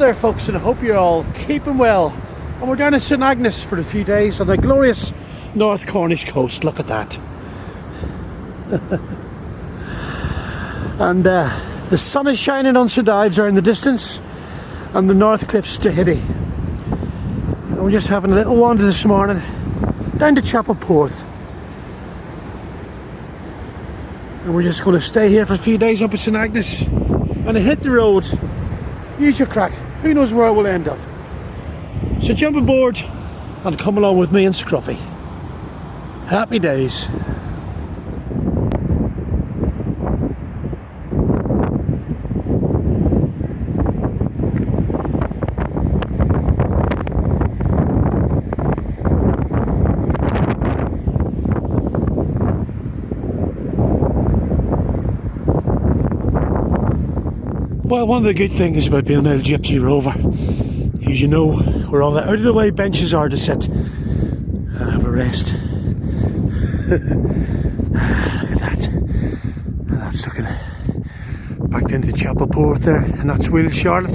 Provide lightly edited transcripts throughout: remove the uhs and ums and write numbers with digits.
there folks, and I hope you're all keeping well. And we're down in St Agnes for a few days on the glorious North Cornish coast. Look at that. And the sun is shining on St Ives there in the distance, and the North Cliffs to Hitty. And we're just having a little wander this morning down to Perranporth. And we're just going to stay here for a few days up at St Agnes and hit the road. Use your crack. Who knows where we'll end up. So jump aboard and come along with me and Scruffy. Happy days. Well, one of the good things about being an old Gypsy Rover, as you know, where all the out of the way benches are to sit and have a rest. Look at that. And that's looking back into Perranporth there, and that's Will Charlotte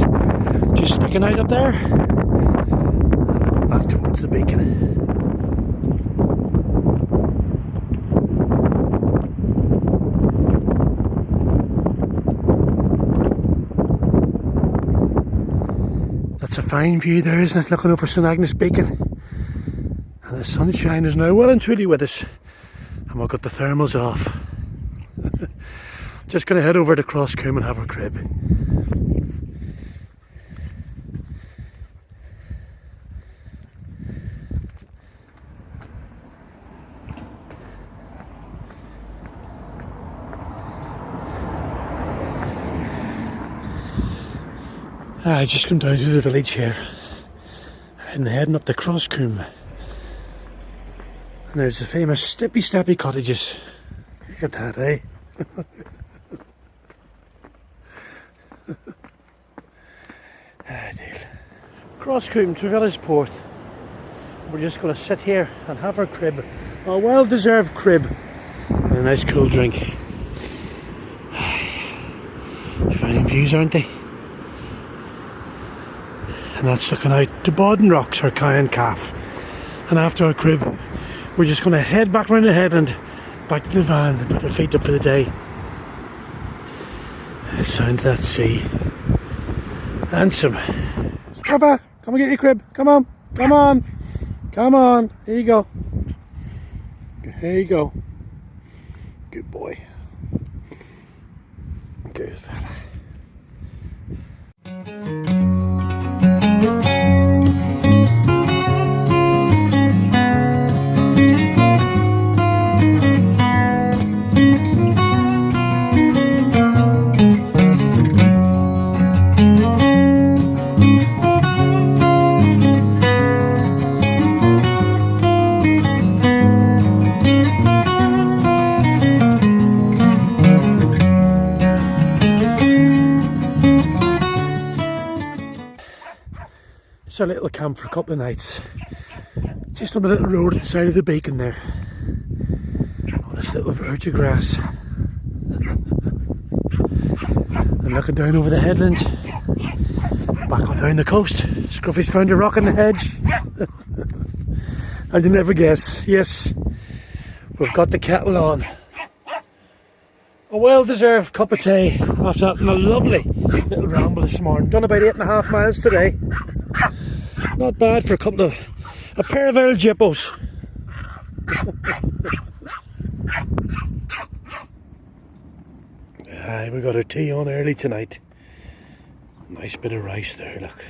just sticking out up there. And back towards the beacon. It's a fine view there, isn't it, looking over St Agnes Beacon. And the sunshine is now well and truly with us, and we've got the thermals off. Just going to head over to Crosscomb and have a crib. I just come down to the village here and heading up to Crosscomb. And there's the famous Stippy cottages. Look at that, eh? Crosscomb to Perranporth. We're just going to sit here and have our crib. A well-deserved crib. And a nice cool drink. Fine views, aren't they? And that's looking out to Bodden Rocks or Cayenne Calf. And after our crib, we're just going to head back round the headland, back to the van and put our feet up for the day. The sound of that sea. And some. Scruffa, come and get your crib. Come on, come on, come on. Here you go. Here you go. Good boy. Good fella. It's our little camp for a couple of nights, just on the little road at the side of the beacon there, on this little verge of grass, and looking down over the headland, back on down the coast. Scruffy's found a rock in the hedge, and you never guess, yes, we've got the kettle on. A well-deserved cup of tea after that, and a lovely little ramble this morning. Done about 8.5 miles today. Not bad for a pair of old Gyppos. Aye, we got our tea on early tonight. Nice bit of rice there, look.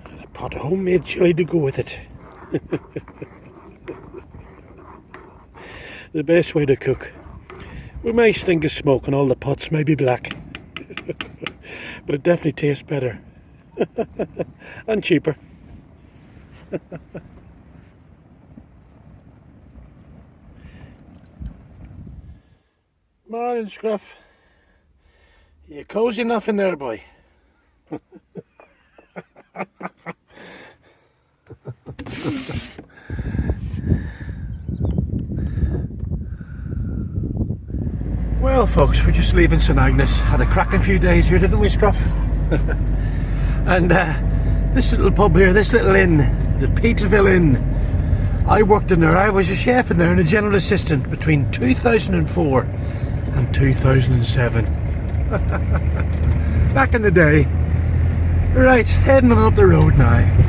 And a pot of homemade chilli to go with it. The best way to cook. We may stink of smoke and all the pots may be black. But it definitely tastes better. And cheaper. Morning, Scruff. You cosy enough in there, boy? Well, folks, we're just leaving St Agnes. Had a cracking few days here, didn't we, Scruff? And this little pub here, this little inn, the Peterville Inn, I worked in there. I was a chef in there and a general assistant between 2004 and 2007. Back in the day. Right, heading on up the road now.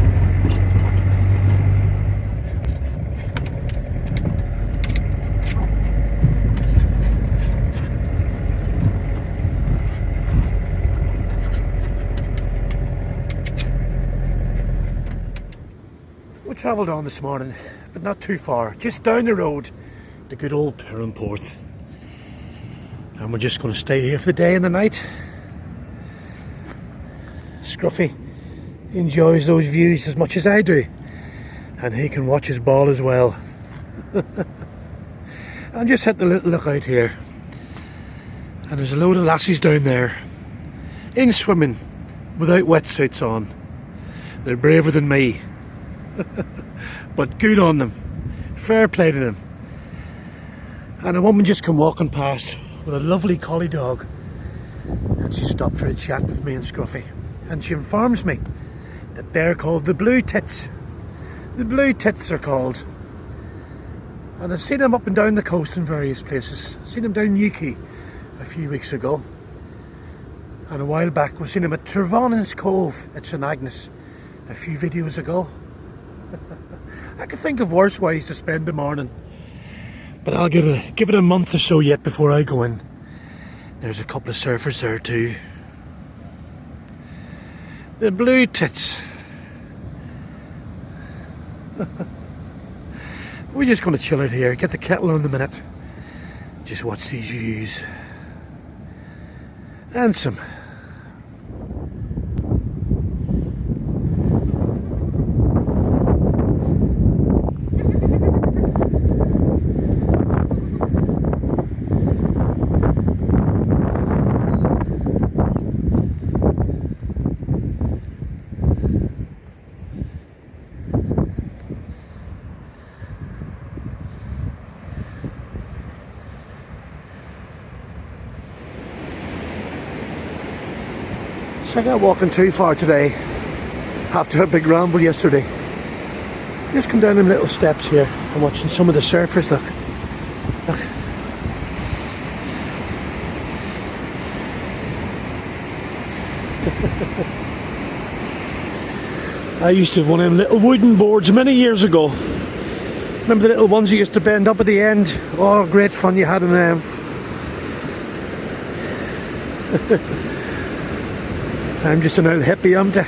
We travelled on this morning, but not too far, just down the road to good old Perranporth. And we're just going to stay here for the day and the night. Scruffy enjoys those views as much as I do, and he can watch his ball as well. I'm just at the little lookout here, and there's a load of lassies down there in swimming without wetsuits on. They're braver than me. But good on them, fair play to them. And a woman just come walking past with a lovely collie dog, and she stopped for a chat with me and Scruffy, and she informs me that they're called the Blue Tits. The Blue Tits are called, and I've seen them up and down the coast in various places. I've seen them down Newquay a few weeks ago, and a while back we've seen them at Trevonan's Cove at St Agnes a few videos ago. I could think of worse ways to spend the morning, but I'll give it a month or so yet before I go in. There's a couple of surfers there too. The Blue Tits. We're just going to chill out here, get the kettle on the minute, just watch these views. And some. So I'm not walking too far today after a big ramble yesterday. Just come down them little steps here and watching some of the surfers. Look. I used to have one of them little wooden boards many years ago. Remember the little ones you used to bend up at the end? Oh, great fun you had in them. I'm just an old hippie, am I?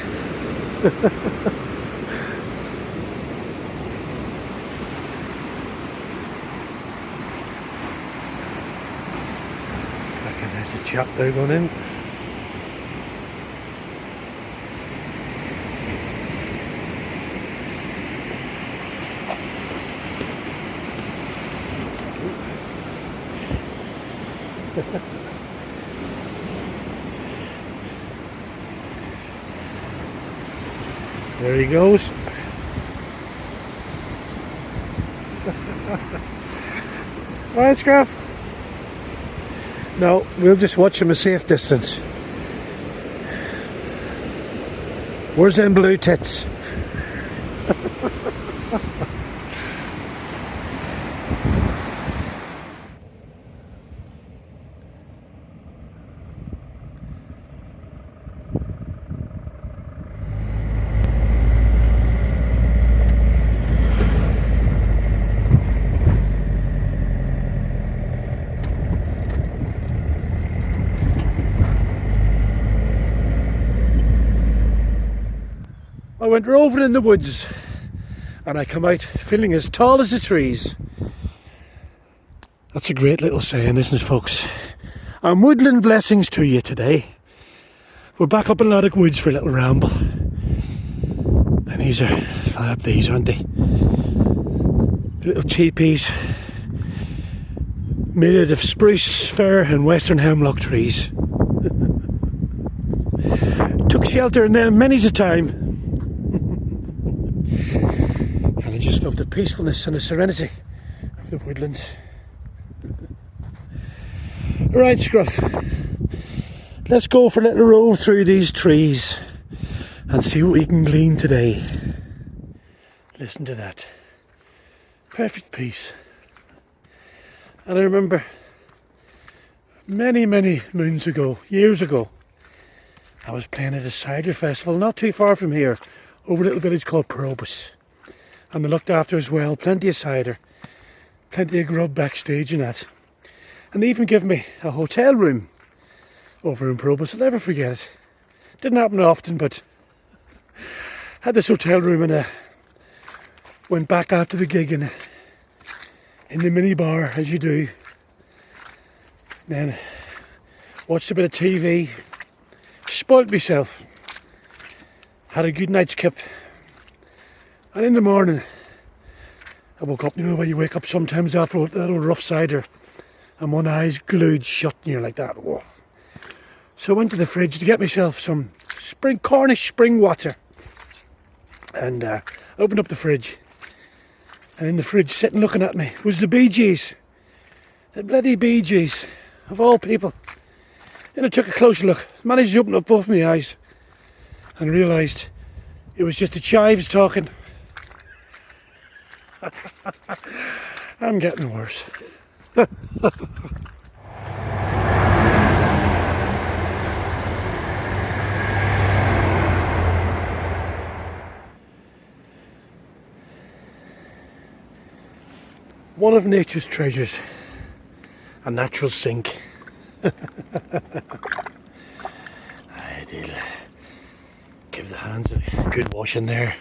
I reckon there's a chap there going in. There he goes. Alright, Scruff. No, we'll just watch him a safe distance. Where's them Blue Tits? I went roving in the woods and I come out feeling as tall as the trees. That's a great little saying, isn't it, folks? And woodland blessings to you today. We're back up in Laddock Woods for a little ramble. And these are fab, these, aren't they? The little teepees made out of spruce, fir and western hemlock trees. Took shelter in them many's a time. And I just love the peacefulness and the serenity of the woodlands. Right, Scruff, let's go for a little rove through these trees and see what we can glean today. Listen to that. Perfect peace. And I remember many moons ago, years ago, I was playing at a cider festival not too far from here, over a little village called Perranporth. And they looked after as well, plenty of cider, plenty of grub backstage and that. And they even gave me a hotel room over in Perranporth. I'll never forget it. Didn't happen often, but had this hotel room, and I went back after the gig in the mini bar, as you do. Then watched a bit of TV, spoilt myself, had a good night's kip, and in the morning I woke up. You know the way you wake up sometimes after that old rough cider and one eye's glued shut and you're like that. Whoa. So I went to the fridge to get myself some Cornish spring water, and opened up the fridge, and in the fridge, sitting looking at me, was the Bee Gees. The bloody Bee Gees, of all people. Then I took a closer look, managed to open up both my eyes, and realised it was just the chives talking. I'm getting worse. One of nature's treasures, a natural sink. I did give the hands a good wash in there.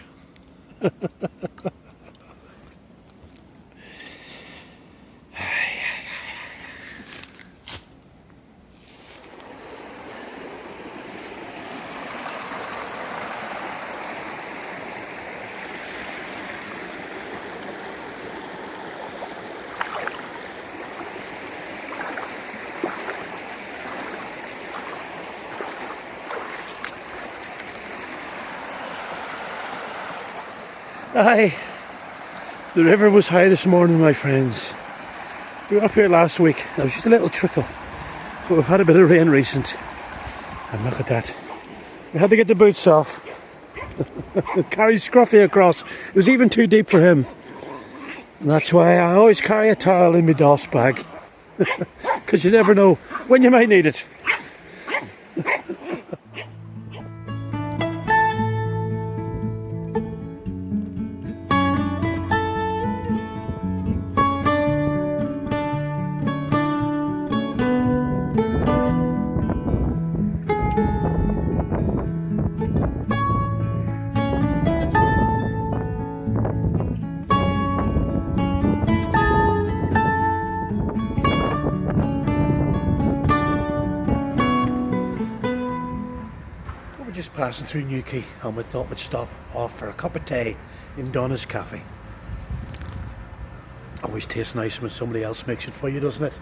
Aye, the river was high this morning, my friends. We were up here last week. There was just a little trickle, but we've had a bit of rain recent. And look at that. We had to get the boots off. Carry Scruffy across. It was even too deep for him. And that's why I always carry a towel in my DOS bag. Because you never know when you might need it. Just passing through Newquay, and we thought we'd stop off for a cup of tea in Donna's Cafe. Always tastes nice when somebody else makes it for you, doesn't it?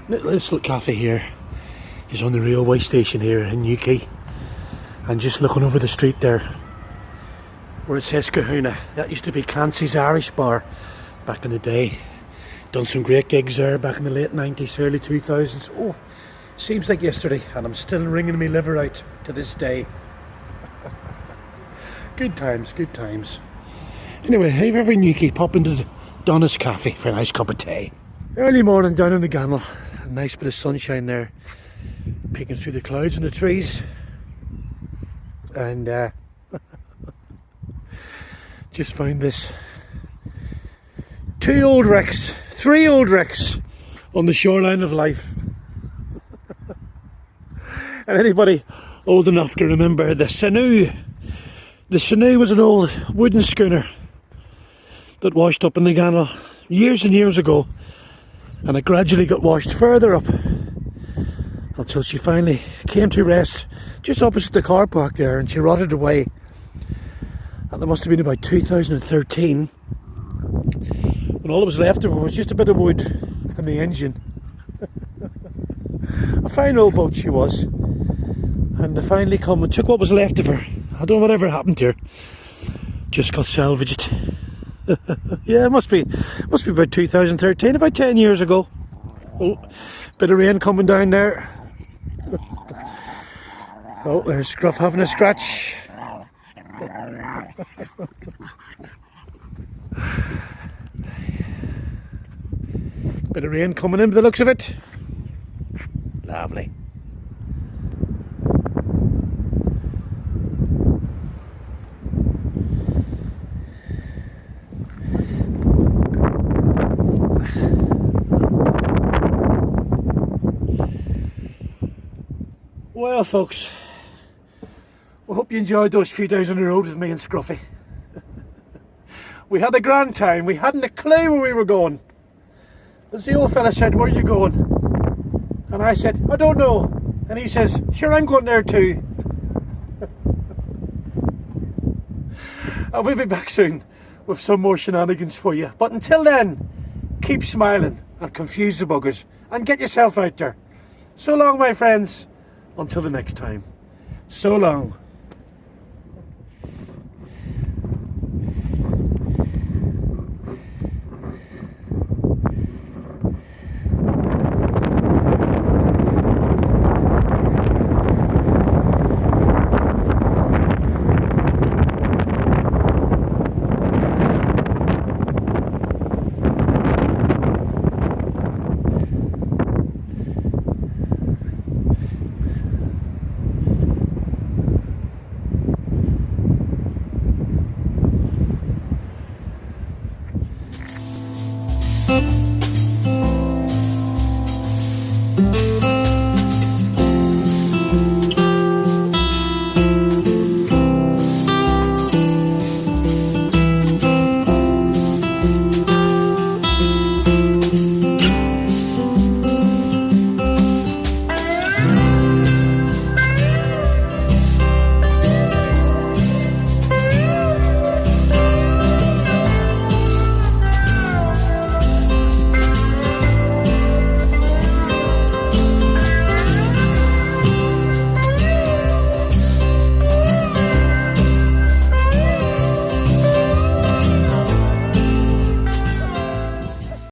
This little cafe here is on the railway station here in Newquay, and just looking over the street there where it says Kahuna, that used to be Clancy's Irish Bar back in the day. Done some great gigs there back in the late 90s, early 2000s. Oh, seems like yesterday, and I'm still ringing my liver out to this day. Good times, good times. Anyway, if you're ever in Newquay, pop into Donna's Cafe for a nice cup of tea. Early morning down in the Gannel, a nice bit of sunshine there, peeking through the clouds and the trees. And just found this. 3 old wrecks on the shoreline of life. And anybody old enough to remember the Sanu? The Sanu was an old wooden schooner that washed up in the Gannel years and years ago, and it gradually got washed further up until she finally came to rest just opposite the car park there, and she rotted away. And there must have been about 2013, when all that was left of her was just a bit of wood and the engine. A fine old boat she was. And they finally come and took what was left of her. I don't know whatever happened to her. Just got salvaged. Yeah, it must be about 2013, about 10 years ago. Oh, Bit of rain coming down there. Oh, there's Scruff having a scratch. Bit of rain coming in by the looks of it. Lovely. Well folks, we hope you enjoyed those few days on the road with me and Scruffy. We had a grand time, we hadn't a clue where we were going. As the old fella said, "Where are you going?" And I said, "I don't know." And he says, "Sure, I'm going there too." And we'll be back soon with some more shenanigans for you. But until then, keep smiling and confuse the buggers and get yourself out there. So long, my friends. Until the next time. So long.